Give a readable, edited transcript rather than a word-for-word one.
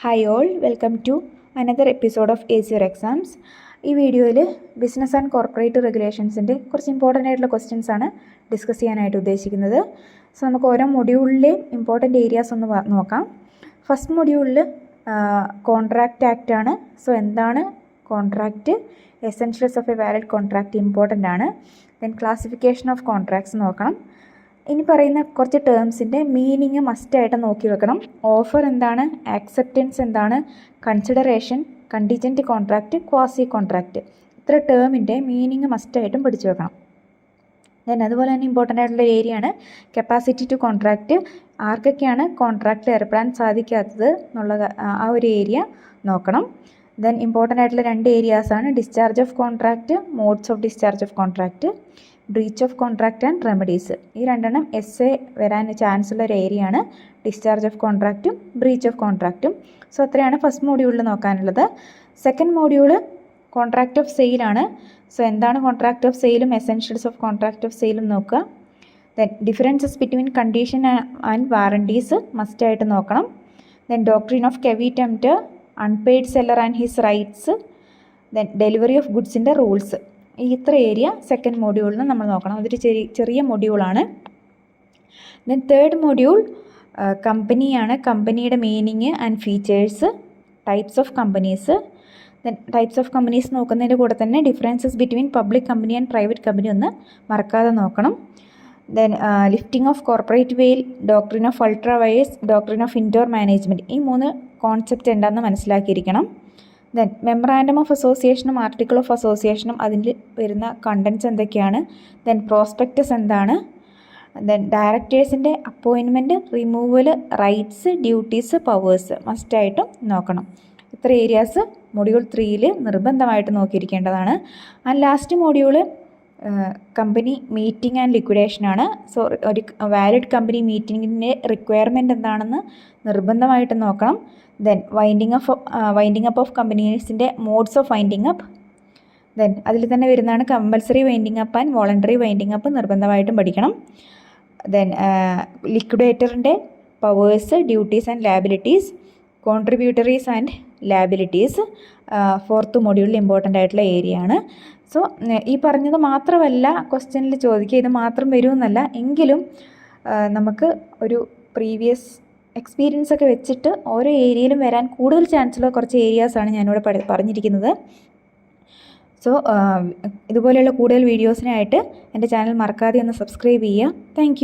Hi all, welcome to another episode of ace your exams. ഈ വീഡിയോയിൽ business and corporate റെഗുലേഷൻസിൻ്റെ കുറച്ച് important ആയിട്ടുള്ള questions ആണ് ഡിസ്കസ് ചെയ്യാനായിട്ട് ഉദ്ദേശിക്കുന്നത്. സോ നമുക്ക് ഓരോ മൊഡ്യൂളിലെയും ഇമ്പോർട്ടൻ്റ് ഏരിയാസ് ഒന്ന് നോക്കാം. ഫസ്റ്റ് മൊഡ്യൂളിൽ കോൺട്രാക്റ്റ് ആക്റ്റ് ആണ്. സോ എന്താണ് contract, essentials of A valid contract important ആണ്. ദെൻ ക്ലാസിഫിക്കേഷൻ ഓഫ് കോൺട്രാക്ട്സ് നോക്കണം. ഇനി പറയുന്ന കുറച്ച് ടേംസിൻ്റെ മീനിങ് മസ്റ്റായിട്ട് നോക്കി വെക്കണം. ഓഫർ എന്താണ്, ആക്സെപ്റ്റൻസ് എന്താണ്, consideration, contingent contract, quasi contract, ഇത്ര ടേമിൻ്റെ മീനിങ് മസ്റ്റായിട്ടും പഠിച്ചു വെക്കണം. ദെൻ അതുപോലെ തന്നെ ഇമ്പോർട്ടൻ്റ് ആയിട്ടുള്ള ഏരിയ ആണ് കപ്പാസിറ്റി ടു കോൺട്രാക്റ്റ്. ആർക്കൊക്കെയാണ് കോൺട്രാക്റ്റിൽ ഏർപ്പെടാൻ സാധിക്കാത്തത് എന്നുള്ള ആ ഒരു ഏരിയ നോക്കണം. ദെൻ ഇമ്പോർട്ടൻ്റ് ആയിട്ടുള്ള രണ്ട് ഏരിയാസാണ് discharge of contract, modes of discharge of contract, breach of contract and remedies. ഈ രണ്ടെണ്ണം എസ് വരാൻ ചാൻസ് ഉള്ള ഒരു ഏരിയ ആണ് ഡിസ്ചാർജ് ഓഫ് കോൺട്രാക്റ്റും ബ്രീച്ച് ഓഫ് കോൺട്രാക്റ്റും. സോ അത്രയാണ് ഫസ്റ്റ് മോഡ്യൂളിൽ നോക്കാനുള്ളത്. സെക്കൻഡ് മോഡ്യൂള് കോൺട്രാക്റ്റ് ഓഫ് സെയിലാണ്. സോ എന്താണ് കോൺട്രാക്റ്റ് ഓഫ് സെയിലും എസെൻഷ്യൽസ് ഓഫ് കോൺട്രാക്റ്റ് ഓഫ് സെയിലും നോക്കുക. Then differences between condition and warranties മസ്റ്റായിട്ട് നോക്കണം. Then doctrine of caveat emptor, unpaid seller and his rights, then delivery of ഗുഡ്സിൻ്റെ റൂൾസ്. ഈ ഇത്ര ഏരിയ സെക്കൻഡ് മോഡ്യൂളിൽ നമ്മൾ നോക്കണം. അതൊരു ചെറിയ മൊഡ്യൂളാണ്. ദെൻ തേർഡ് മൊഡ്യൂൾ കമ്പനിയാണ്. കമ്പനിയുടെ meaning and features, types of companies. Then types of companies നോക്കുന്നതിൻ്റെ കൂടെ തന്നെ differences between public company and private company ഒന്ന് മറക്കാതെ നോക്കണം. Then lifting of corporate veil, doctrine of ultra vires, doctrine of indoor management. ഈ മൂന്ന് കോൺസെപ്റ്റ് എന്താണെന്ന് മനസ്സിലാക്കിയിരിക്കണം. ദെൻ മെമ്മറാൻഡം ഓഫ് അസോസിയേഷനും ആർട്ടിക്കിൾ ഓഫ് അസോസിയേഷനും അതിൽ വരുന്ന കണ്ടൻസ് എന്തൊക്കെയാണ്. ദെൻ പ്രോസ്പെക്ടസ് എന്താണ്. ദെൻ ഡയറക്ടേഴ്സിൻ്റെ appointment, removal, rights, duties, powers മസ്റ്റായിട്ടും നോക്കണം. ഇത്ര ഏരിയാസ് മൊഡ്യൂൾ 3 നിർബന്ധമായിട്ട് നോക്കിയിരിക്കേണ്ടതാണ്. And last module company meeting and ലിക്വിഡേഷനാണ്. സോ ഒരു വാലിഡ് കമ്പനി മീറ്റിങ്ങിൻ്റെ റിക്വയർമെൻറ്റ് എന്താണെന്ന് നിർബന്ധമായിട്ട് നോക്കണം. ദെൻ വൈൻഡിങ് അപ്പ് ഓഫ് കമ്പനീസിൻ്റെ modes of winding up. Then അതിൽ തന്നെ വരുന്നതാണ് compulsory winding up and voluntary winding up, നിർബന്ധമായിട്ടും പഠിക്കണം. ദെൻ ലിക്വിഡേറ്ററിൻ്റെ powers, duties and liabilities, contributories and liabilities fourth മൊഡ്യൂളിൽ ഇമ്പോർട്ടൻ്റ് ആയിട്ടുള്ള ഏരിയ ആണ്. സോ ഈ പറഞ്ഞത് മാത്രമല്ല ക്വസ്റ്റ്യനിൽ ചോദിക്കുക, ഇത് മാത്രം വരുമെന്നല്ല, എങ്കിലും നമുക്ക് ഒരു പ്രീവിയസ് എക്സ്പീരിയൻസ് ഒക്കെ വെച്ചിട്ട് ഓരോ ഏരിയയിലും വരാൻ കൂടുതൽ ചാൻസുള്ള കുറച്ച് ഏരിയാസാണ് ഞാനിവിടെ പറഞ്ഞിരിക്കുന്നത്. സോ ഇതുപോലെയുള്ള കൂടുതൽ വീഡിയോസിനായിട്ട് എൻ്റെ ചാനൽ മറക്കാതെ ഒന്ന് സബ്സ്ക്രൈബ് ചെയ്യുക. താങ്ക്